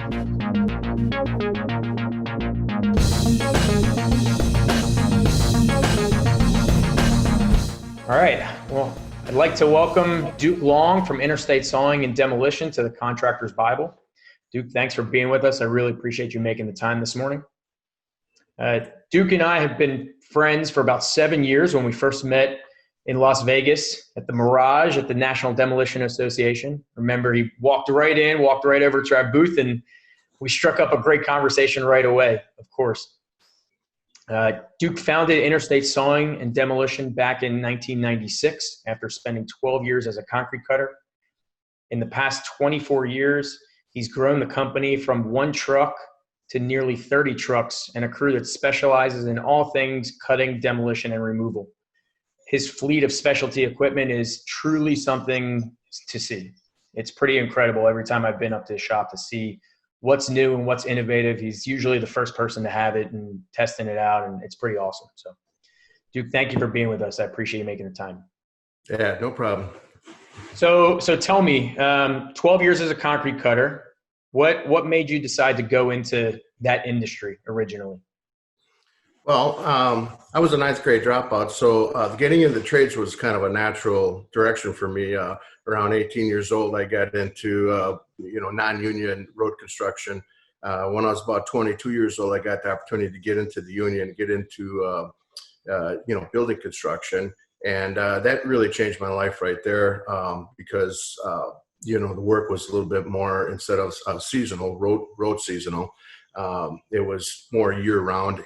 All right. Well, I'd like to welcome Duke Long from Interstate Sawing and Demolition to the Contractor's Bible. Duke, thanks for being with us. I really appreciate you making the time this morning. Duke and I have been friends for about 7 years when we first met in Las Vegas at the Mirage at the National Demolition Association. Remember, he walked right over to our booth, and we struck up a great conversation right away, of course. Duke founded Interstate Sawing and Demolition back in 1996 after spending 12 years as a concrete cutter. In the past 24 years, he's grown the company from one truck to nearly 30 trucks and a crew that specializes in all things cutting, demolition, and removal. His fleet of specialty equipment is truly something to see. It's pretty incredible every time I've been up to his shop to see what's new and what's innovative. He's usually the first person to have it and testing it out, and it's pretty awesome. So, Duke, thank you for being with us. I appreciate you making the time. Yeah, no problem. So tell me, 12 years as a concrete cutter, what made you decide to go into that industry originally? Well, I was a ninth grade dropout, so getting into the trades was kind of a natural direction for me. Around 18 years old, I got into non-union road construction. When I was about 22 years old, I got the opportunity to get into the union, get into building construction, and that really changed my life right there because the work was a little bit more, instead of seasonal, road seasonal. It was more year-round,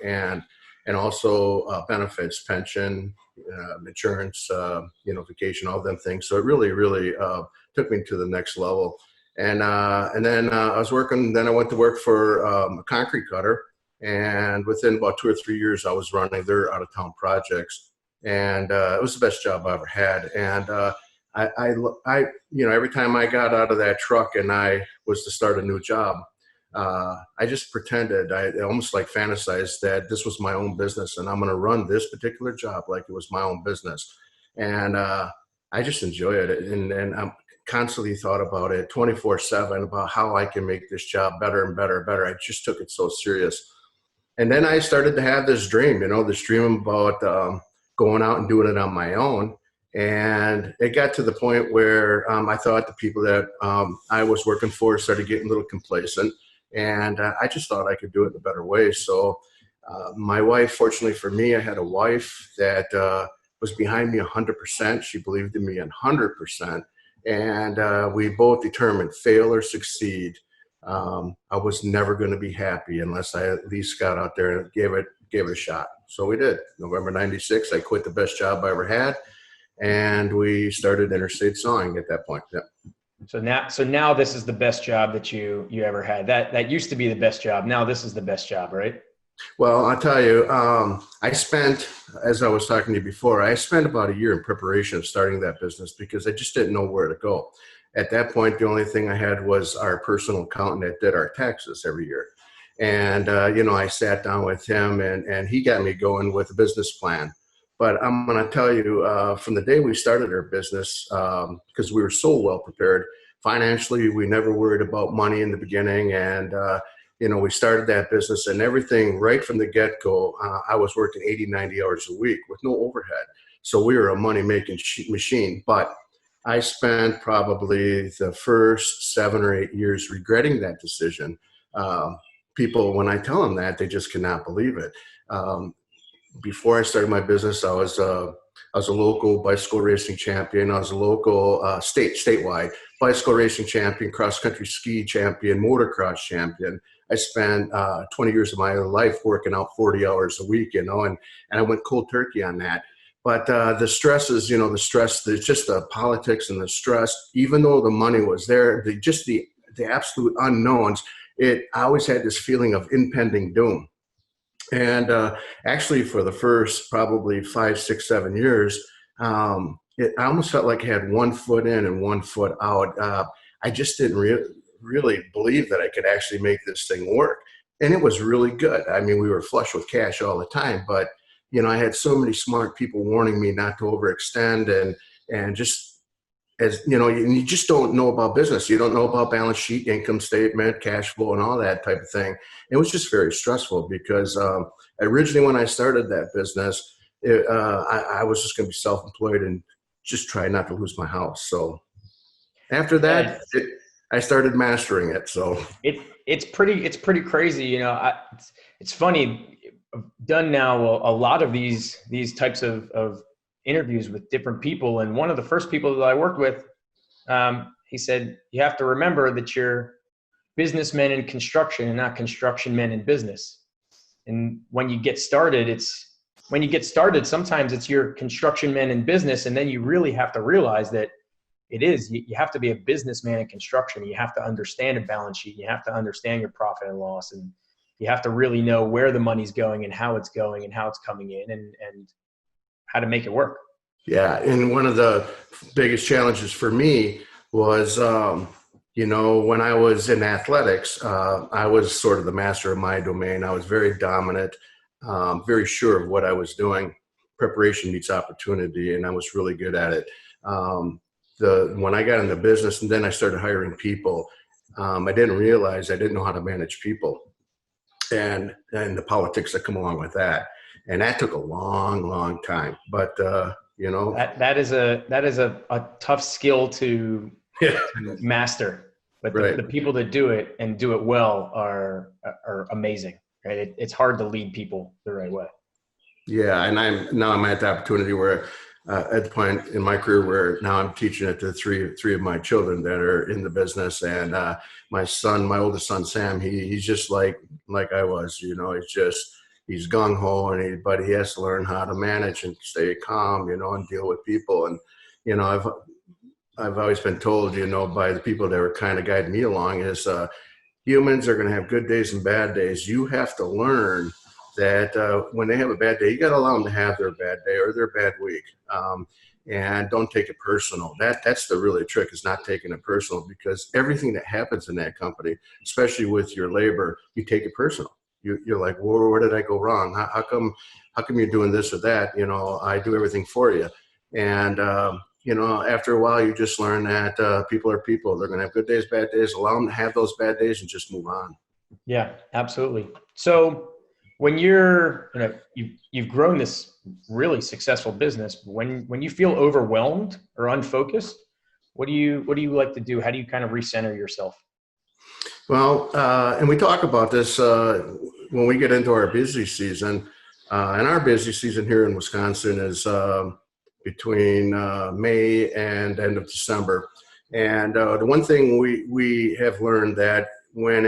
and also benefits, pension, insurance, vacation, all them things. So it really took me to the next level. And then I was working. Then I went to work for a concrete cutter, and within about 2 or 3 years, I was running their out-of-town projects, and it was the best job I ever had. And I every time I got out of that truck and I was to start a new job, I just pretended, I almost like fantasized that this was my own business and I'm going to run this particular job like it was my own business. And I just enjoyed it. And I'm constantly thought about it 24/7 about how I can make this job better and better and better. I just took it so serious. And then I started to have this dream, this dream about going out and doing it on my own. And it got to the point where I thought the people that I was working for started getting a little complacent. And I just thought I could do it in a better way. So my wife, fortunately for me, I had a wife that was behind me 100%. She believed in me 100%. And we both determined, fail or succeed, I was never going to be happy unless I at least got out there and gave it a shot. So we did. November 96, I quit the best job I ever had. And we started Interstate Sawing at that point. Yeah. So now this is the best job that you ever had. That used to be the best job. Now this is the best job, right? Well, I'll tell you, I spent, as I was talking to you before, I spent about a year in preparation of starting that business because I just didn't know where to go. At that point, the only thing I had was our personal accountant that did our taxes every year. And, I sat down with him and he got me going with a business plan. But I'm going to tell you, from the day we started our business, because we were so well prepared financially, we never worried about money in the beginning. And, we started that business and everything right from the get-go. I was working 80, 90 hours a week with no overhead. So we were a money-making machine. But I spent probably the first 7 or 8 years regretting that decision. People, when I tell them that, they just cannot believe it. Before I started my business, I was a local bicycle racing champion. I was a local statewide bicycle racing champion, cross-country ski champion, motocross champion. I spent 20 years of my life working out 40 hours a week, and I went cold turkey on that. But the stresses, there's just the politics and the stress, even though the money was there, the absolute unknowns, I always had this feeling of impending doom. And actually, for the first probably 5, 6, 7 years, I almost felt like I had 1 foot in and 1 foot out. I just didn't really believe that I could actually make this thing work. And it was really good. I mean, we were flush with cash all the time, but I had so many smart people warning me not to overextend and just as you know, you just don't know about business. You don't know about balance sheet, income statement, cash flow, and all that type of thing. It was just very stressful because originally when I started that business, I was just going to be self-employed and just try not to lose my house. So after Yeah, that, I started mastering it. So it's pretty crazy. It's funny. I've done now a lot of these types of interviews with different people, and one of the first people that I worked with, he said, you have to remember that you're businessmen in construction and not construction men in business. And sometimes it's your construction men in business, and then you really have to realize that you have to be a businessman in construction. You have to understand a balance sheet. You have to understand your profit and loss, and you have to really know where the money's going and how it's going and how it's coming in, and how to make it work. yeah, and one of the biggest challenges for me was, when I was in athletics, I was sort of the master of my domain. I was very dominant, very sure of what I was doing. Preparation meets opportunity, and I was really good at it. When I got into business and then I started hiring people, I didn't realize I didn't know how to manage people and the politics that come along with that. And that took a long, long time. But that is a tough skill to yeah, master. But right. the people that do it and do it well are amazing, right? It's hard to lead people the right way. Yeah, and I'm at the opportunity where at the point in my career where now I'm teaching it to three of my children that are in the business, and my oldest son Sam, he's just like I was, he's gung ho, but he has to learn how to manage and stay calm, and deal with people, and I've always been told, by the people that were kind of guiding me along is humans are going to have good days and bad days. You have to learn that when they have a bad day, you got to allow them to have their bad day or their bad week, and don't take it personal. That's the really trick, is not taking it personal, because everything that happens in that company, especially with your labor, you take it personal. You're like, well, where did I go wrong? How come you're doing this or that? I do everything for you, and after a while, you just learn that people are people. They're going to have good days, bad days. Allow them to have those bad days and just move on. Yeah, absolutely. So when you've grown this really successful business, when you feel overwhelmed or unfocused, what do you like to do? How do you kind of recenter yourself? Well, and we talk about this when we get into our busy season. And our busy season here in Wisconsin is between May and end of December. And the one thing we have learned that when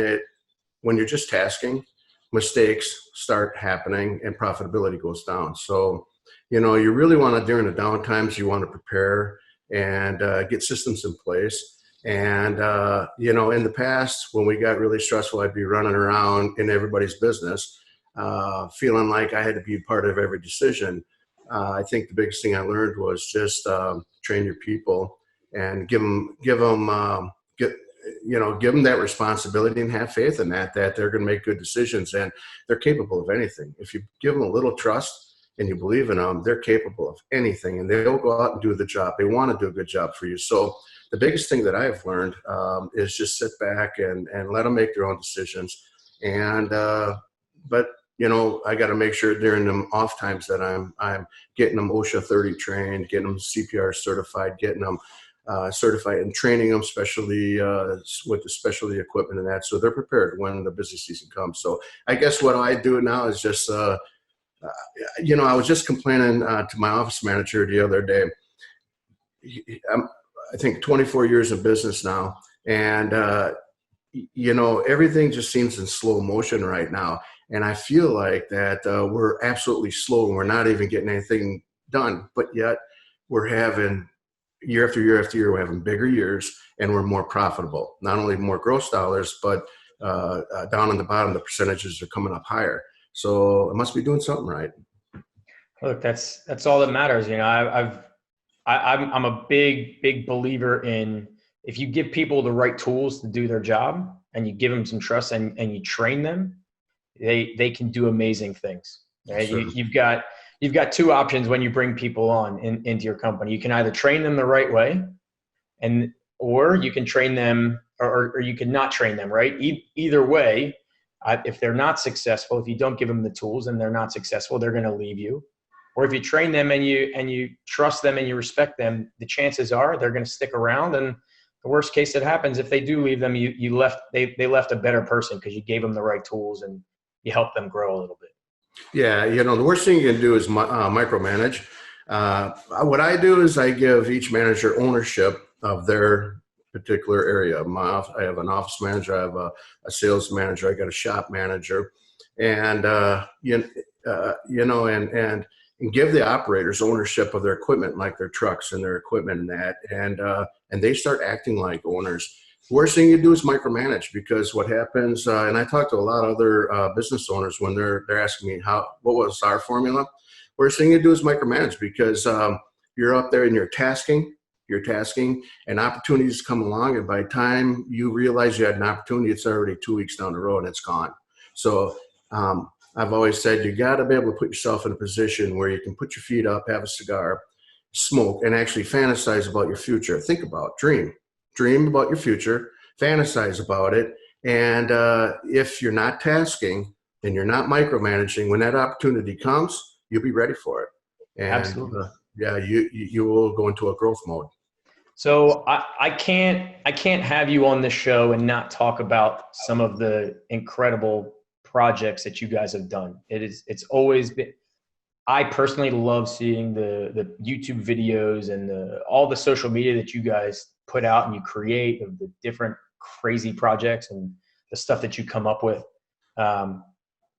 you're just tasking, mistakes start happening and profitability goes down. So, you really want to, during the down times, you want to prepare and get systems in place. And, in the past, when we got really stressful, I'd be running around in everybody's business, feeling like I had to be part of every decision. I think the biggest thing I learned was just train your people and give them that responsibility and have faith in that they're going to make good decisions and they're capable of anything. If you give them a little trust and you believe in them, they're capable of anything, and they'll go out and do the job. They want to do a good job for you. So the biggest thing that I've learned is just sit back and let them make their own decisions. And, but I got to make sure during them off times that I'm getting them OSHA 30 trained, getting them CPR certified, getting them certified and training them, especially with the specialty equipment and that, so they're prepared when the busy season comes. So I guess what I do now is just, I was just complaining to my office manager the other day. I think 24 years in business now, and everything just seems in slow motion right now. And I feel like that we're absolutely slow and we're not even getting anything done, but yet we're having year after year after year, we're having bigger years and we're more profitable. Not only more gross dollars, but down on the bottom, the percentages are coming up higher. So it must be doing something right. Look, that's all that matters. I'm a big believer in, if you give people the right tools to do their job and you give them some trust and you train them, they can do amazing things. Right? Sure. You've got two options when you bring people on into your company. You can either train them the right way, and or you can train them, or you can not train them, right? Either way, if they're not successful, if you don't give them the tools and they're not successful, they're going to leave you. Or if you train them and you trust them and you respect them, the chances are they're going to stick around. And the worst case that happens, if they do leave them, they left a better person because you gave them the right tools and you helped them grow a little bit. Yeah, the worst thing you can do is micromanage. What I do is I give each manager ownership of their particular area. I have an office manager, I have a sales manager, I got a shop manager, and and give the operators ownership of their equipment, like their trucks and their equipment and that, and they start acting like owners. Worst thing you do is micromanage, because what happens, and I talk to a lot of other business owners when they're asking me what was our formula. Worst thing you do is micromanage, because you're up there and you're tasking, and opportunities come along, and by the time you realize you had an opportunity, it's already 2 weeks down the road and it's gone. So I've always said you got to be able to put yourself in a position where you can put your feet up, have a cigar, smoke, and actually fantasize about your future. Think about, dream about your future, fantasize about it. And if you're not tasking and you're not micromanaging, when that opportunity comes, you'll be ready for it. And Absolutely. You will go into a growth mode. So I can't have you on this show and not talk about some of the incredible projects that you guys have done. It's always been, I personally love seeing the YouTube videos and all the social media that you guys put out and you create, of the different crazy projects and the stuff that you come up with.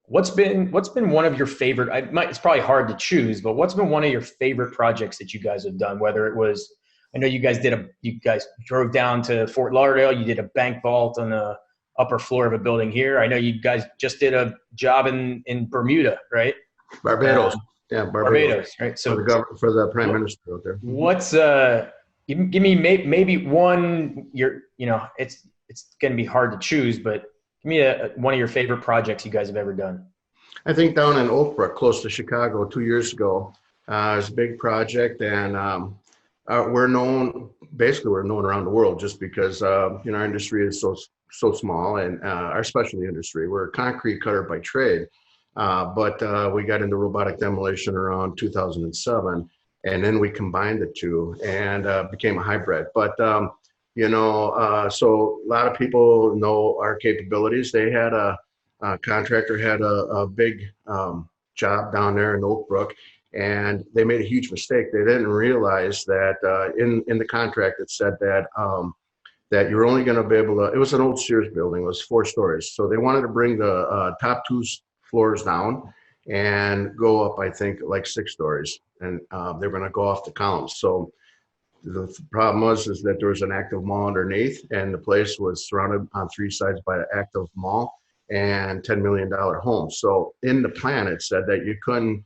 What's been one of your favorite, it's probably hard to choose, but what's been one of your favorite projects that you guys have done? Whether it was, I know you guys drove down to Fort Lauderdale, you did a bank vault on the upper floor of a building here. I know you guys just did a job in Bermuda, right? Barbados. Barbados, right? So for the prime minister out there. What's give me maybe one, it's going to be hard to choose, but give me one of your favorite projects you guys have ever done. I think down in Oak Brook, close to Chicago, 2 years ago, it was a big project, and we're known around the world just because our industry is so small, and our specialty industry. We're a concrete cutter by trade, but we got into robotic demolition around 2007, and then we combined the two and became a hybrid. But so a lot of people know our capabilities. They had a contractor had a big job down there in Oak Brook, and they made a huge mistake. They didn't realize that in the contract it said that that you're only going to be able to. It was an old Sears building. It was 4 stories, so they wanted to bring the top 2 floors down and go up, I think, like 6 stories, and they're going to go off the columns. So the problem is that there was an active mall underneath, and the place was surrounded on 3 sides by an active mall and $10 million homes. So in the plan, it said that you couldn't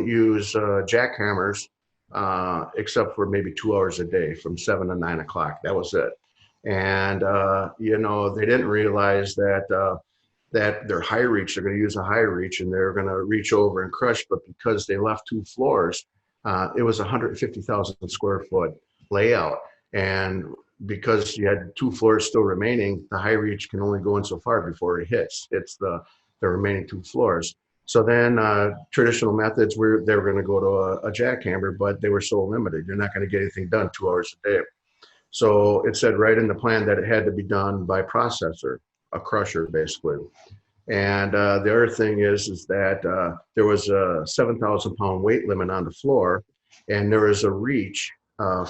use jackhammers except for maybe 2 hours a day from 7 to 9 o'clock. That was it. And they didn't realize that that their high reach, they're going to use a high reach and they're going to reach over and crush. But because they left 2 floors, it was 150,000 square foot layout. And because you had 2 floors still remaining, the high reach can only go in so far before it hits. It's the remaining 2 floors. So then traditional methods, they were going to go to a jackhammer, but they were so limited. You're not going to get anything done 2 hours a day. So it said right in the plan that it had to be done by processor, a crusher basically. And the other thing is that there was a 7,000 pound weight limit on the floor, and there was a reach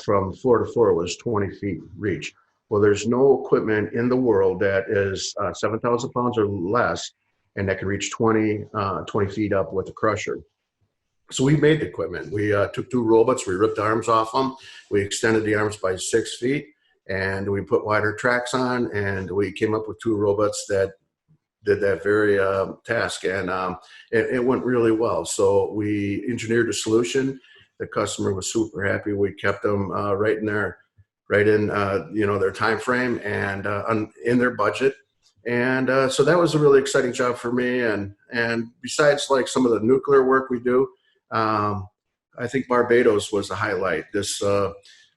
from floor to floor was 20 feet reach. Well, there's no equipment in the world that is 7,000 pounds or less and that can reach 20 feet up with a crusher. So we made the equipment. We took 2 robots, we ripped the arms off them, we extended the arms by 6 feet, and we put wider tracks on, and we came up with 2 robots that did that very task, and it went really well. So we engineered a solution. The customer was super happy. We kept them right in their time frame and in their budget. And so that was a really exciting job for me. And besides like some of the nuclear work we do, I think Barbados was a highlight.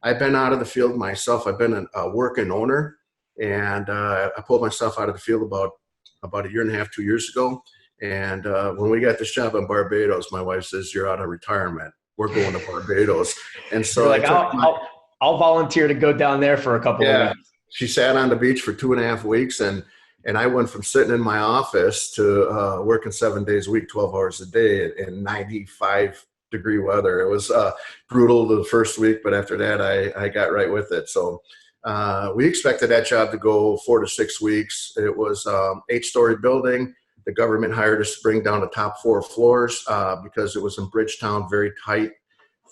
I've been out of the field myself. I've been a working owner, and I pulled myself out of the field about a year and a half, 2 years ago. And when we got this job in Barbados, my wife says, "You're out of retirement. We're going to Barbados." And You're so like, I'll volunteer to go down there for a couple of yeah, weeks. she sat on the beach for 2.5 weeks, and I went from sitting in my office to working 7 days a week, 12 hours a day in 95-degree weather. It was brutal the first week, but after that, I got right with it. So we expected that job to go 4 to 6 weeks. It was 8-story building. The government hired us to bring down the top 4 floors because it was in Bridgetown, very tight,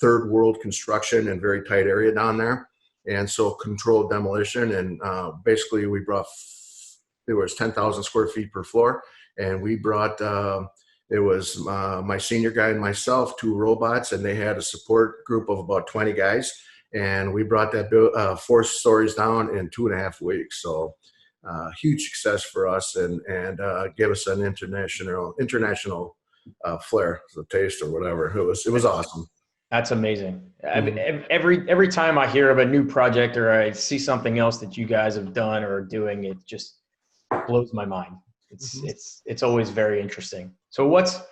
third world construction and very tight area down there. And so controlled demolition. And basically we brought, there was 10,000 square feet per floor. And we brought, it was my senior guy and myself, 2 robots, and they had a support group of about 20 guys. And we brought that 4 stories down in 2.5 weeks. So huge success for us, and gave us an international flair, the taste or whatever. It was awesome. That's amazing. Mm-hmm. Every time I hear of a new project or I see something else that you guys have done or are doing, it just blows my mind. It's always very interesting. So what's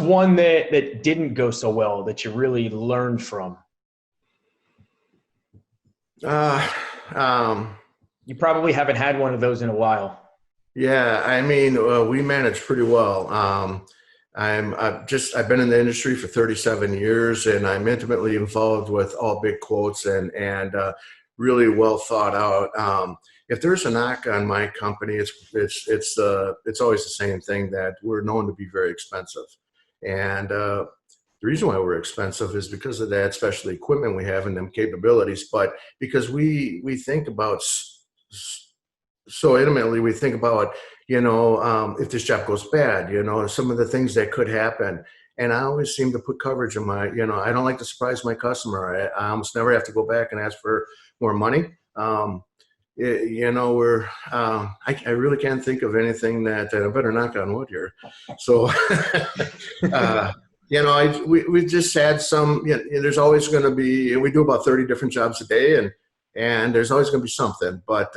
one that didn't go so well that you really learned from? You probably haven't had one of those in a while. Yeah, I mean, we managed pretty well. I've been in the industry for 37 years, and I'm intimately involved with all big quotes and really well thought out. If there's a knock on my company, it's always the same thing, that we're known to be very expensive, and the reason why we're expensive is because of that special equipment we have and them capabilities, but because we think about so intimately, we think about, if this job goes bad, some of the things that could happen. And I always seem to put coverage in my, I don't like to surprise my customer. I almost never have to go back and ask for more money. I really can't think of anything that I better knock on wood here. So, we just had some, there's always going to be, we do about 30 different jobs a day, and there's always going to be something. But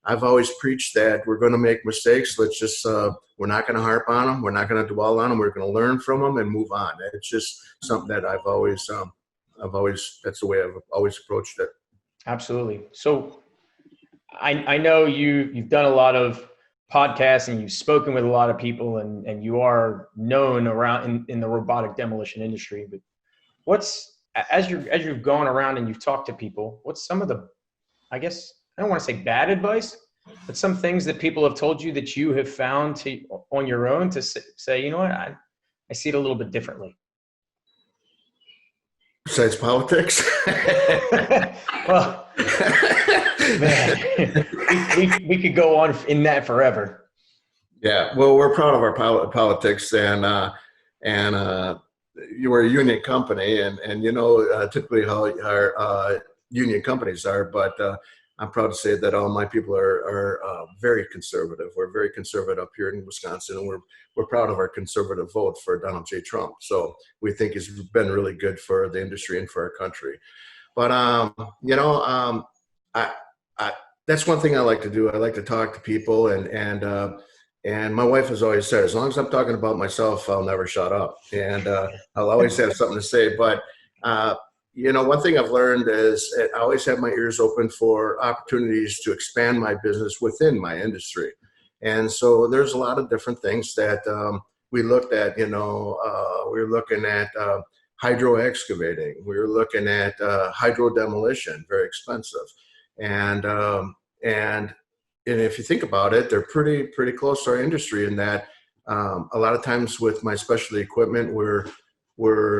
I've always preached that we're going to make mistakes. Let's just, we're not going to harp on them. We're not going to dwell on them. We're going to learn from them and move on. It's just something that I've always, that's the way I've always approached it. Absolutely. So I know you've done a lot of podcasts and you've spoken with a lot of people, and you are known around in the robotic demolition industry, but as you've gone around and you've talked to people, what's some of the, I guess, I don't want to say bad advice, but some things that people have told you that you have found on your own to say, you know what, I see it a little bit differently? Besides politics? Well, man, we could go on in that forever. Yeah, well, we're proud of our politics, and you were a union company, and typically how our union companies are, but I'm proud to say that all my people are very conservative. We're very conservative up here in Wisconsin, and we're proud of our conservative vote for Donald J. Trump. So we think it's been really good for the industry and for our country. But that's one thing I like to do. I like to talk to people, and my wife has always said, as long as I'm talking about myself, I'll never shut up, and I'll always have something to say. But one thing I've learned is I always have my ears open for opportunities to expand my business within my industry. And so there's a lot of different things that we looked at. We were looking at hydro excavating. We were looking at hydro demolition, very expensive, and if you think about it, they're pretty close to our industry in that a lot of times with my specialty equipment, we're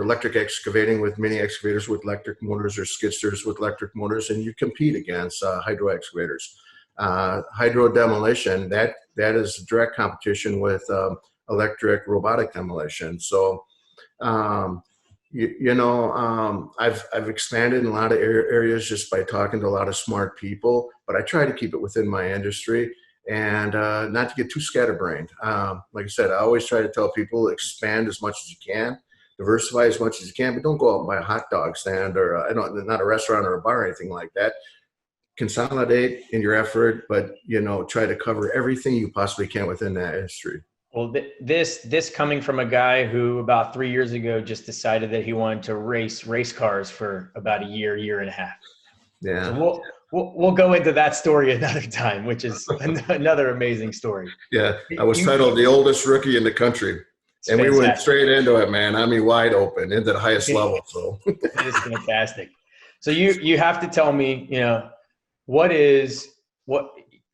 electric excavating with mini excavators with electric motors or skid steers with electric motors, and you compete against hydro excavators. Hydro demolition, that is direct competition with electric robotic demolition. So, I've expanded in a lot of areas just by talking to a lot of smart people, but I try to keep it within my industry and not to get too scatterbrained. Like I said, I always try to tell people expand as much as you can, diversify as much as you can, but don't go out and buy a hot dog stand or not a restaurant or a bar or anything like that. Consolidate in your effort, but try to cover everything you possibly can within that industry. Well, this coming from a guy who about 3 years ago just decided that he wanted to race cars for about a year and a half. Yeah. So we'll go into that story another time, which is another amazing story. Yeah, I was titled the oldest rookie in the country, and we went straight into it, man. I mean, wide open into the highest level. So it is fantastic. So you have to tell me, what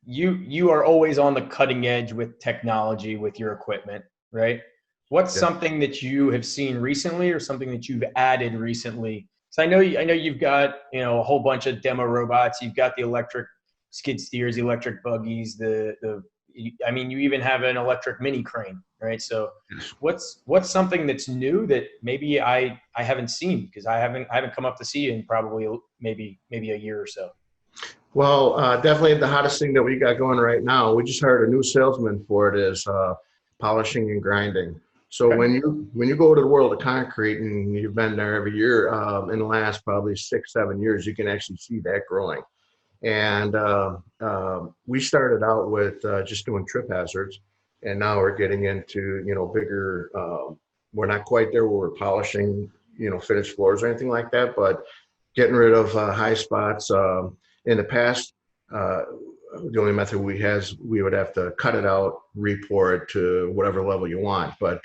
you are always on the cutting edge with technology with your equipment, right? What's something that you have seen recently or something that you've added recently? So I know you've got, a whole bunch of demo robots. You've got the electric skid steers, the electric buggies, you even have an electric mini crane, right? So what's something that's new that maybe I haven't seen, because I haven't come up to see you in probably maybe a year or so. Well, definitely the hottest thing that we got going right now, we just hired a new salesman for it, is polishing and grinding. So when you go to the world of concrete, and you've been there every year, in the last probably 6-7 years, you can actually see that growing. And we started out with just doing trip hazards, and now we're getting into bigger. We're not quite there where we're polishing finished floors or anything like that, but getting rid of high spots. In the past, the only method we would have to cut it out, re-pour it to whatever level you want. But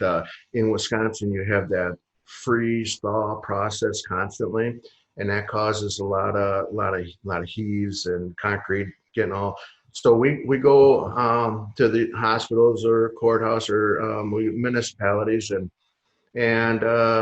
in Wisconsin, you have that freeze thaw process constantly, and that causes a lot of heaves and concrete getting all. So we go to the hospitals or courthouse or municipalities, and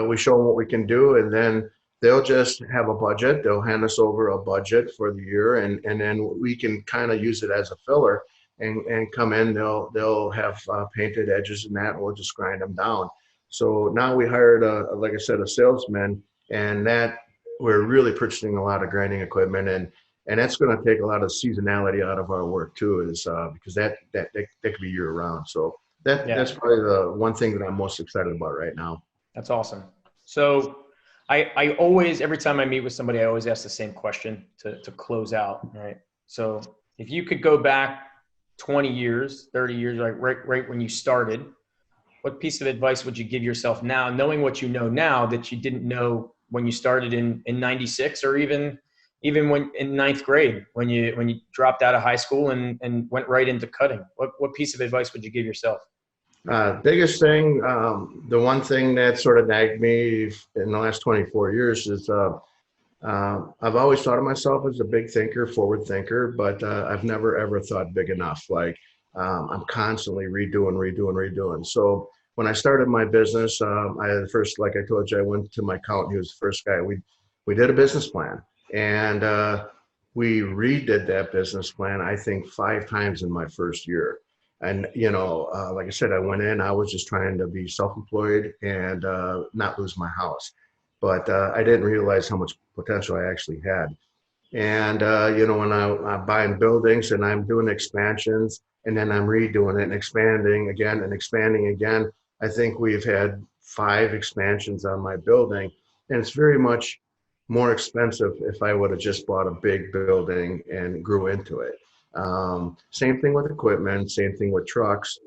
we show them what we can do, and then they'll just have a budget. They'll hand us over a budget for the year, and then we can kind of use it as a filler and come in. They'll have painted edges and that, and we'll just grind them down. So now we hired, like I said, a salesman, and that we're really purchasing a lot of grinding equipment, and that's going to take a lot of seasonality out of our work too, because that could be year round. So that's probably the one thing that I'm most excited about right now. That's awesome. So I always, every time I meet with somebody, I always ask the same question to close out, right? So if you could go back 20 years, 30 years, like right when you started, what piece of advice would you give yourself now, knowing what you know now that you didn't know when you started in 96, or even when in 9th grade, when you dropped out of high school and went right into cutting? What piece of advice would you give yourself? Biggest thing, the one thing that sort of nagged me in the last 24 years is I've always thought of myself as a big thinker, forward thinker, but I've never ever thought big enough. Like I'm constantly redoing. So when I started my business, like I told you, I went to my accountant. He was the first guy. We did a business plan, and we redid that business plan, I think 5 times in my first year. And, like I said, I went in, I was just trying to be self-employed and not lose my house. But I didn't realize how much potential I actually had. And, when I'm buying buildings and I'm doing expansions, and then I'm redoing it and expanding again, I think we've had 5 expansions on my building. And it's very much more expensive if I would have just bought a big building and grew into it. Same thing with equipment, same thing with trucks.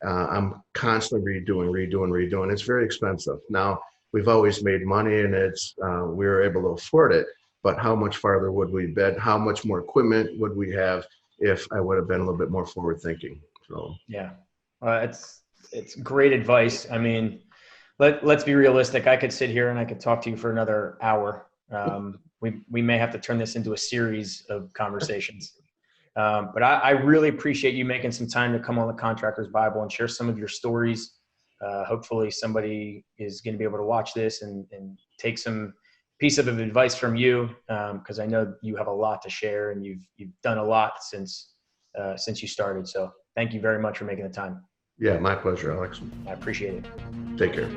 I'm constantly redoing. It's very expensive. Now, we've always made money, and we were able to afford it, but how much farther would we bet? How much more equipment would we have if I would have been a little bit more forward thinking? So yeah, it's great advice. I mean, let's be realistic. I could sit here and I could talk to you for another hour. We may have to turn this into a series of conversations. But I really appreciate you making some time to come on the Contractor's Bible and share some of your stories. Hopefully somebody is going to be able to watch this and take some piece of advice from you, because I know you have a lot to share, and you've done a lot since you started. So thank you very much for making the time. Yeah, my pleasure, Alex. I appreciate it. Take care.